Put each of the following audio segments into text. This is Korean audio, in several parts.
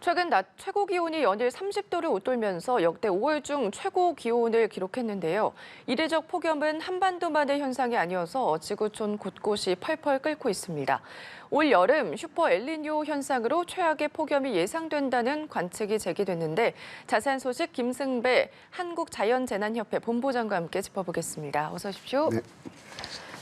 최근 낮 최고 기온이 연일 30도를 웃돌면서 역대 5월 중 최고 기온을 기록했는데요. 이례적 폭염은 한반도만의 현상이 아니어서 지구촌 곳곳이 펄펄 끓고 있습니다. 올 여름 슈퍼 엘니뇨 현상으로 최악의 폭염이 예상된다는 관측이 제기됐는데 자세한 소식 김승배 한국자연재난협회 본부장과 함께 짚어보겠습니다. 어서 오십시오. 네.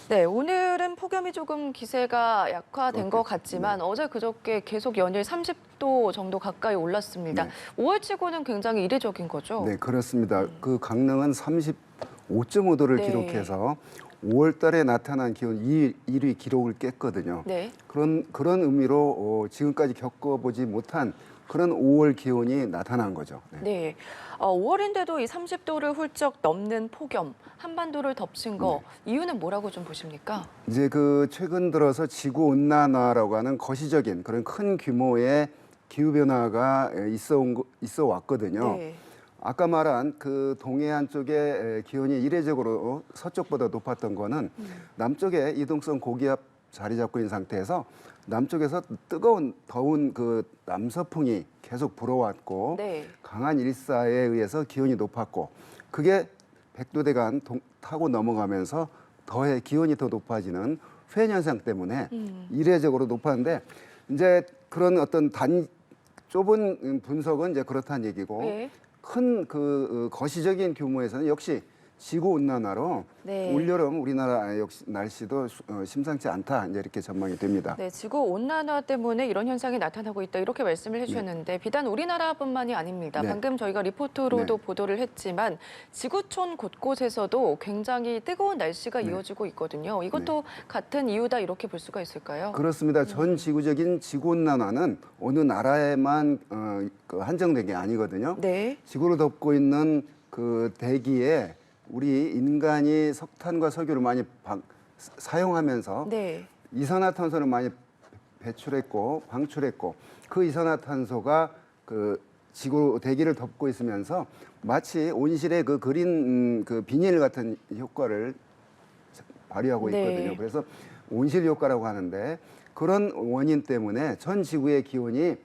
네, 오늘은 폭염이 조금 기세가 약화된 것 같지만 어제 그저께 계속 연일 30도 정도 가까이 올랐습니다. 네. 5월치고는 굉장히 이례적인 거죠? 네, 그렇습니다. 그 강릉은 35.5도를 네. 기록해서 5월 달에 나타난 기온 1위 기록을 깼거든요. 네. 그런 의미로 지금까지 겪어보지 못한 그런 5월 기온이 나타난 거죠. 네. 네. 5월인데도 이 30도를 훌쩍 넘는 폭염, 한반도를 덮친 거 이유는 뭐라고 좀 보십니까? 이제 그 최근 들어서 지구 온난화라고 하는 거시적인 그런 큰 규모의 기후 변화가 있어 왔거든요. 네. 아까 말한 그 동해안 쪽의 기온이 이례적으로 서쪽보다 높았던 거는 남쪽에 이동성 고기압 자리 잡고 있는 상태에서 남쪽에서 뜨거운 더운 그 남서풍이 계속 불어왔고 네. 강한 일사에 의해서 기온이 높았고 그게 백두대간 타고 넘어가면서 기온이 더 높아지는 페인 현상 때문에 이례적으로 높았는데 이제 그런 어떤 좁은 분석은 이제 그렇다는 얘기고 네. 큰 그 거시적인 규모에서는 역시 지구 온난화로 네. 올여름 우리나라 역시 날씨도 심상치 않다 이제 이렇게 전망이 됩니다. 네, 지구 온난화 때문에 이런 현상이 나타나고 있다 이렇게 말씀을 해주셨는데 비단 우리나라뿐만이 아닙니다. 네. 방금 저희가 리포트로도 보도를 했지만 지구촌 곳곳에서도 굉장히 뜨거운 날씨가 이어지고 있거든요. 이것도 같은 이유다 이렇게 볼 수가 있을까요? 그렇습니다. 전 지구적인 지구 온난화는 어느 나라에만 한정된 게 아니거든요. 네. 지구를 덮고 있는 그 대기에 우리 인간이 석탄과 석유를 많이 사용하면서 네. 이산화탄소를 많이 배출했고 방출했고 그 이산화탄소가 그 지구 대기를 덮고 있으면서 마치 온실의 그 그린 그 비닐 같은 효과를 발휘하고 있거든요. 네. 그래서 온실 효과라고 하는데 그런 원인 때문에 전 지구의 기온이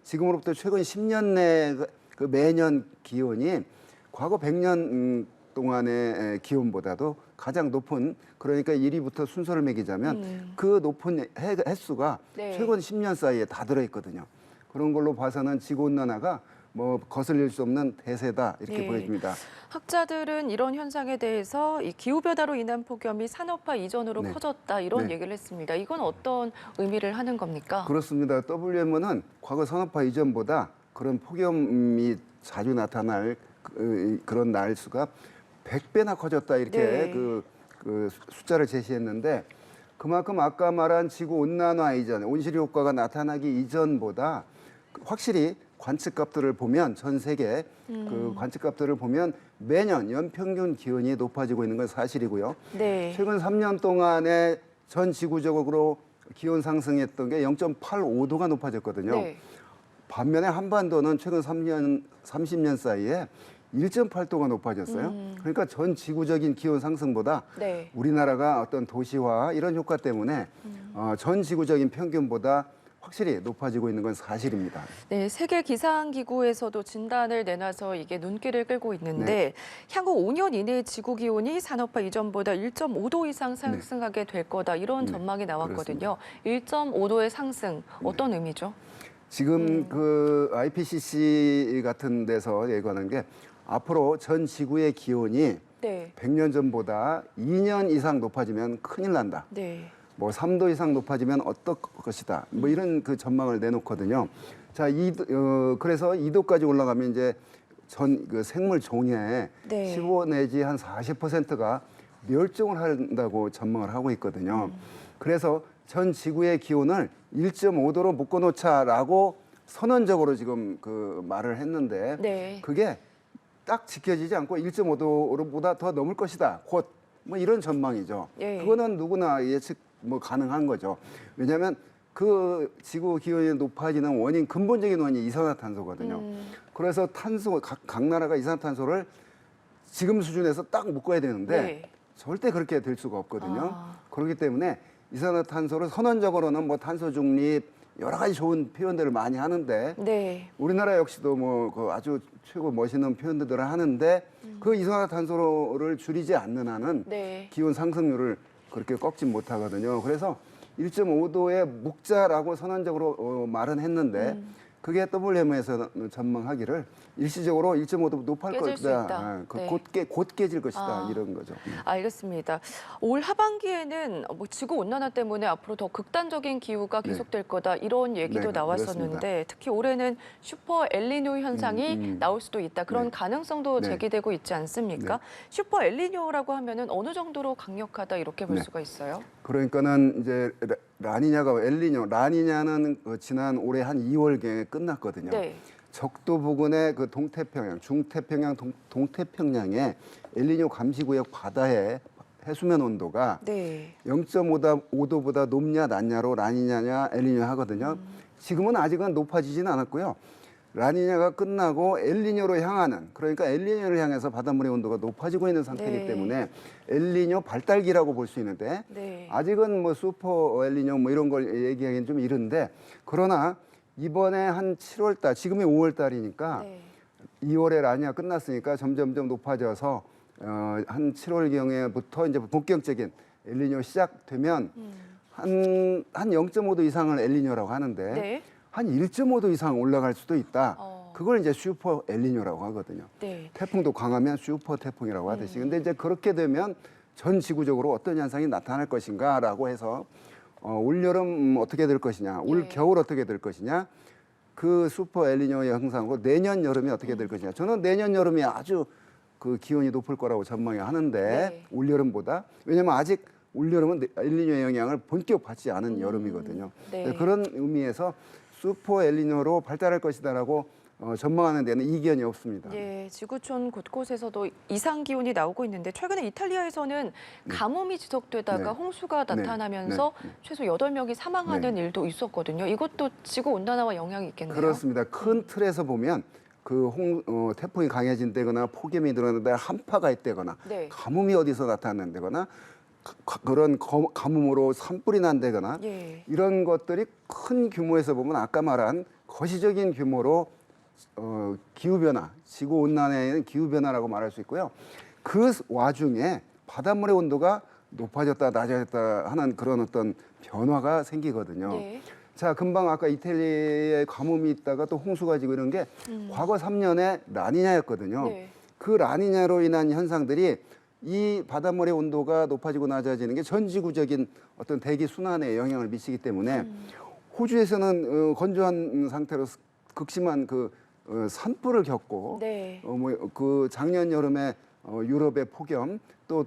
지금으로부터 최근 10년 내 그 매년 기온이 과거 100년 동안의 기온보다도 가장 높은 그러니까 1위부터 순서를 매기자면 그 높은 횟수가 네. 최근 10년 사이에 다 들어있거든요. 그런 걸로 봐서는 지구온난화가 뭐 거슬릴 수 없는 대세다 이렇게 네. 보여집니다. 학자들은 이런 현상에 대해서 이 기후변화로 인한 폭염이 산업화 이전으로 네. 커졌다 이런 네. 얘기를 했습니다. 이건 어떤 의미를 하는 겁니까? 그렇습니다. WMO는 과거 산업화 이전보다 그런 폭염이 자주 나타날 그런 날수가 100배나 커졌다 이렇게 네. 그 숫자를 제시했는데 그만큼 아까 말한 지구 온난화 이전, 온실 효과가 나타나기 이전보다 확실히 관측값들을 보면 전 세계 그 관측값들을 보면 매년 연평균 기온이 높아지고 있는 건 사실이고요. 네. 최근 3년 동안에 전 지구적으로 기온 상승했던 게 0.85도가 높아졌거든요. 네. 반면에 한반도는 최근 30년 사이에 1.8도가 높아졌어요. 그러니까 전 지구적인 기온 상승보다 네. 우리나라가 어떤 도시화 이런 효과 때문에 전 지구적인 평균보다 확실히 높아지고 있는 건 사실입니다. 네, 세계 기상기구에서도 진단을 내놔서 이게 눈길을 끌고 있는데 향후 5년 이내에 지구 기온이 산업화 이전보다 1.5도 이상 상승하게 될 거다 이런 전망이 나왔거든요. 1.5도의 상승 어떤 의미죠? 지금 그 IPCC 같은 데서 예고하는 게 앞으로 전 지구의 기온이 네. 100년 전보다 2년 이상 높아지면 큰일 난다. 네. 뭐 3도 이상 높아지면 어떨 것이다. 뭐 이런 그 전망을 내놓거든요. 자, 그래서 2도까지 올라가면 이제 그 생물 종의 네. 15 내지 한 40%가 멸종을 한다고 전망을 하고 있거든요. 그래서 전 지구의 기온을 1.5도로 묶어놓자라고 선언적으로 지금 그 말을 했는데 네. 그게 딱 지켜지지 않고 1.5도보다 더 넘을 것이다. 곧 뭐 이런 전망이죠. 예. 그거는 누구나 예측 뭐 가능한 거죠. 왜냐하면 그 지구 기온이 높아지는 근본적인 원인이 이산화탄소거든요. 그래서 각 나라가 이산화탄소를 지금 수준에서 딱 묶어야 되는데 네. 절대 그렇게 될 수가 없거든요. 그렇기 때문에 이산화탄소를 선언적으로는 뭐 탄소 중립 여러 가지 좋은 표현들을 많이 하는데 네. 우리나라 역시도 뭐 그 아주 최고 멋있는 표현들을 하는데 그 이산화탄소를 줄이지 않는 한은 네. 기온 상승률을 그렇게 꺾지 못하거든요. 그래서 1.5도의 묵자라고 선언적으로 말은 했는데 그게 WMO에서 전망하기를 일시적으로 1.5도 높을 깨질 수 것이다. 있다. 그 네. 곧 깨질 것이다. 아. 이런 거죠. 알겠습니다. 올 하반기에는 뭐 지구 온난화 때문에 앞으로 더 극단적인 기후가 네. 계속될 거다 이런 얘기도 네, 나왔었는데 특히 올해는 슈퍼 엘니뇨 현상이 나올 수도 있다 그런 네. 가능성도 네. 제기되고 있지 않습니까? 네. 슈퍼 엘니뇨라고 하면은 어느 정도로 강력하다 이렇게 볼 네. 수가 있어요? 그러니까는 이제 라니냐가 엘니뇨, 라니냐는 지난 올해 한 2월경에 끝났거든요. 네. 적도 부근의 그 동태평양, 중태평양, 동태평양의 엘니뇨 감시구역 바다의 해수면 온도가 네. 0.5도보다 높냐 낮냐로 라니냐냐 엘니뇨 하거든요. 지금은 아직은 높아지지는 않았고요. 라니냐가 끝나고 엘니뇨로 향하는, 그러니까 엘니뇨를 향해서 바닷물의 온도가 높아지고 있는 상태이기 네. 때문에 엘니뇨 발달기라고 볼 수 있는데 네. 아직은 뭐 슈퍼 엘니뇨 뭐 이런 걸 얘기하기는 좀 이른데, 그러나 이번에 한 7월 달, 지금이 5월 달이니까 네. 2월에 2월에 라니냐 끝났으니까 점점점 높아져서 한 7월경에부터 이제 본격적인 엘니뇨 시작되면 한 0.5도 이상을 엘니뇨라고 하는데 네. 한 1.5도 이상 올라갈 수도 있다. 어. 그걸 이제 슈퍼 엘니뇨라고 하거든요. 네. 태풍도 강하면 슈퍼 태풍이라고 하듯이. 근데 이제 그렇게 되면 전 지구적으로 어떤 현상이 나타날 것인가라고 해서 올 여름 어떻게 될 것이냐, 올 예. 겨울 어떻게 될 것이냐, 그 슈퍼 엘니뇨의 형상으로 내년 여름이 어떻게 될 것이냐. 저는 내년 여름이 아주 그 기온이 높을 거라고 전망이 하는데 네. 올 여름보다. 왜냐면 아직 올 여름은 엘니뇨의 영향을 본격 받지 않은 여름이거든요. 네. 그런 의미에서 슈퍼 엘니뇨로 발달할 것이다라고 전망하는 데는 이견이 없습니다. 예, 지구촌 곳곳에서도 이상 기온이 나오고 있는데 최근에 이탈리아에서는 가뭄이 지속되다가 네. 홍수가 네. 나타나면서 네. 최소 8명이 사망하는 네. 일도 있었거든요. 이것도 지구 온난화와 영향이 있겠네요. 그렇습니다. 큰 틀에서 보면 그 태풍이 강해진다거나 폭염이 늘어난다, 한파가 있다거나 네. 가뭄이 어디서 나타난다거나 그런 가뭄으로 산불이 난다거나 예. 이런 것들이 큰 규모에서 보면 아까 말한 거시적인 규모로 기후변화, 지구온난화에는 기후변화라고 말할 수 있고요. 그 와중에 바닷물의 온도가 높아졌다 낮아졌다 하는 그런 어떤 변화가 생기거든요. 네. 자, 금방 아까 이태리에 가뭄이 있다가 또 홍수가 지고 이런 게 과거 3년에 라니냐였거든요. 네. 그 라니냐로 인한 현상들이 이 바닷물의 온도가 높아지고 낮아지는 게 전 지구적인 어떤 대기 순환에 영향을 미치기 때문에 호주에서는 건조한 상태로 극심한 그 산불을 겪고 네. 그 작년 여름에 유럽의 폭염, 또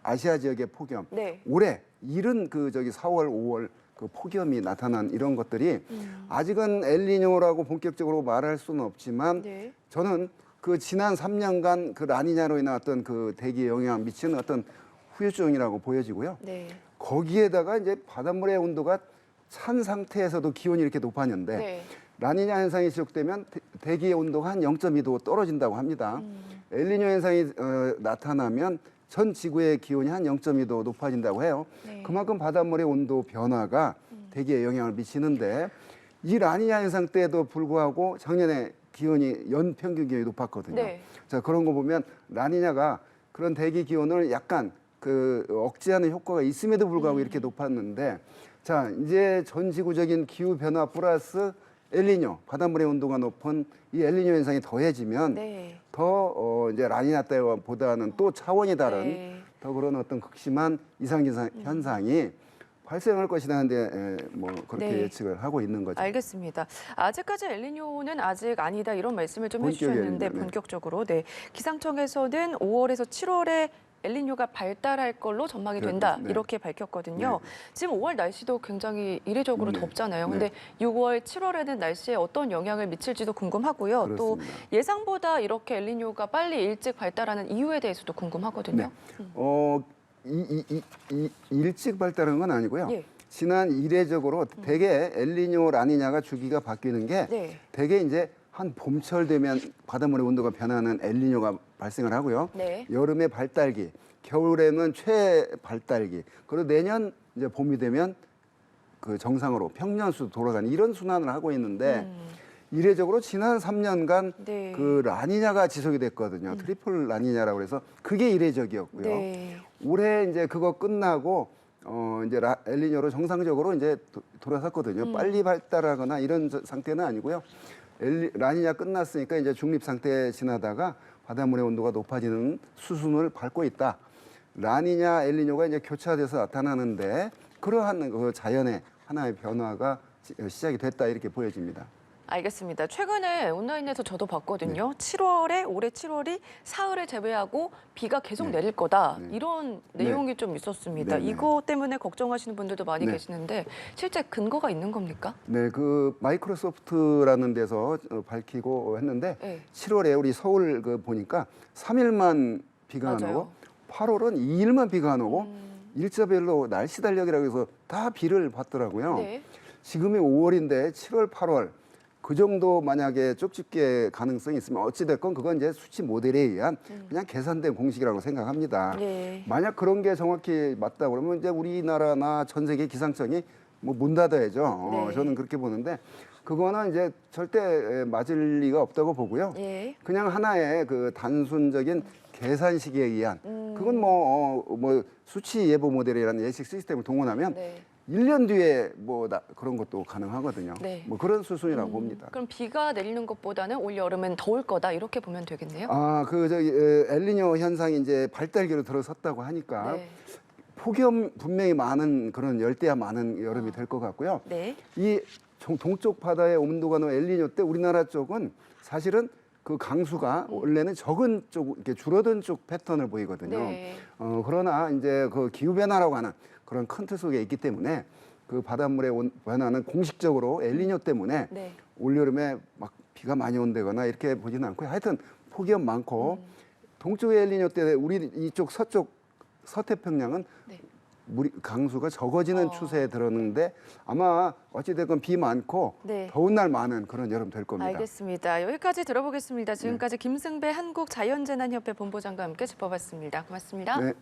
아시아 지역의 폭염, 네. 올해 이른 4월, 5월 그 폭염이 나타난 이런 것들이 아직은 엘니뇨라고 본격적으로 말할 수는 없지만 네. 저는 그 지난 3년간 그 라니냐로 인한 어떤 그 대기에 영향을 미치는 어떤 후유증이라고 보여지고요. 네. 거기에다가 이제 바닷물의 온도가 찬 상태에서도 기온이 이렇게 높아졌는데 네. 라니냐 현상이 지속되면 대기의 온도가 한 0.2도 떨어진다고 합니다. 엘니뇨 현상이 나타나면 전 지구의 기온이 한 0.2도 높아진다고 해요. 네. 그만큼 바닷물의 온도 변화가 대기에 영향을 미치는데 이 라니냐 현상 때에도 불구하고 작년에 기온이 연평균 기온이 높았거든요. 네. 자, 그런 거 보면 라니냐가 그런 대기 기온을 약간 억제하는 효과가 있음에도 불구하고 이렇게 높았는데, 자, 이제 전 지구적인 기후 변화 플러스 엘니뇨, 바닷물의 온도가 높은 이 엘니뇨 현상이 더해지면 네. 더 이제 라니냐 때보다는 또 차원이 다른 네. 더 그런 어떤 극심한 이상 현상이 발생할 것이라는데 뭐 그렇게 네. 예측을 하고 있는 거죠. 알겠습니다. 아직까지 엘니뇨는 아직 아니다 이런 말씀을 좀 본격이 해주셨는데 아니다, 네. 본격적으로 네. 기상청에서는 5월에서 7월에 엘니뇨가 발달할 걸로 전망이 된다 네. 이렇게 밝혔거든요. 지금 5월 날씨도 굉장히 이례적으로 네. 덥잖아요. 네. 근데 6월, 7월에는 날씨에 어떤 영향을 미칠지도 궁금하고요. 또 그렇습니다. 예상보다 이렇게 엘니뇨가 빨리 일찍 발달하는 이유에 대해서도 궁금하거든요. 일찍 발달한 건 아니고요. 예. 지난 이례적으로 대개 엘니뇨, 라니냐가 주기가 바뀌는 게 네. 대개 이제 한 봄철 되면 바닷물의 온도가 변하는 엘니뇨가 발생을 하고요. 네. 여름에 발달기, 겨울에는 최발달기, 그리고 내년 이제 봄이 되면 그 정상으로 평년수 돌아가는 이런 순환을 하고 있는데 이례적으로 지난 3년간 네. 그 라니냐가 지속이 됐거든요. 트리플 라니냐라고 해서 그게 이례적이었고요. 네. 올해 이제 그거 끝나고 이제 엘니뇨로 정상적으로 이제 돌아섰거든요. 빨리 발달하거나 이런 상태는 아니고요. 라니냐 끝났으니까 이제 중립 상태에 지나다가 바닷물의 온도가 높아지는 수순을 밟고 있다. 라니냐, 엘니뇨가 이제 교차돼서 나타나는데 그러한 그 자연의 하나의 변화가 시작이 됐다 이렇게 보여집니다. 알겠습니다. 최근에 온라인에서 저도 봤거든요. 네. 올해 7월이 사흘을 제외하고 비가 계속 내릴 거다. 네. 이런 네. 내용이 좀 있었습니다. 네, 네. 이거 때문에 걱정하시는 분들도 많이 네. 계시는데 실제 근거가 있는 겁니까? 네, 그 마이크로소프트라는 데서 밝히고 했는데 네. 7월에 우리 서울 그 보니까 3일만 비가 안 맞아요. 오고 8월은 2일만 비가 안 오고 일자별로 날씨 달력이라고 해서 다 비를 봤더라고요. 네. 지금이 5월인데 7월, 8월 그 정도 만약에 쪽집게 가능성이 있으면 어찌됐건 그건 이제 수치 모델에 의한 그냥 계산된 공식이라고 생각합니다. 네. 만약 그런 게 정확히 맞다 그러면 이제 우리나라나 전 세계 기상청이 뭐 문 닫아야죠. 네. 저는 그렇게 보는데 그거는 이제 절대 맞을 리가 없다고 보고요. 예. 그냥 하나의 그 단순적인 계산식에 의한 그건 뭐 수치 예보 모델이라는 예측 시스템을 동원하면 네. 1년 뒤에 뭐 그런 것도 가능하거든요. 네. 뭐 그런 수순이라고 봅니다. 그럼 비가 내리는 것보다는 올 여름엔 더울 거다 이렇게 보면 되겠네요. 아, 그 저기 엘니뇨 현상이 이제 발달기로 들어섰다고 하니까 네. 폭염 분명히 많은 그런 열대야 많은 여름이 될 것 같고요. 네. 이 동쪽 바다의 온도가 높은 엘니뇨 때 우리나라 쪽은 사실은 그 강수가 원래는 적은 쪽 이렇게 줄어든 쪽 패턴을 보이거든요. 네. 그러나 이제 그 기후 변화라고 하는 그런 큰 틀 속에 있기 때문에 그 바닷물의 변화는 공식적으로 엘니뇨 때문에 네. 올 여름에 막 비가 많이 온다거나 이렇게 보지는 않고요. 하여튼 폭염 많고 동쪽의 엘니뇨 때 우리 이쪽 서태평양은 네. 강수가 적어지는 추세에 들었는데 아마 어찌됐건 비 많고 네. 더운 날 많은 그런 여름 될 겁니다. 알겠습니다. 여기까지 들어보겠습니다. 지금까지 김승배 한국자연재난협회 본부장과 함께 짚어봤습니다. 고맙습니다. 네.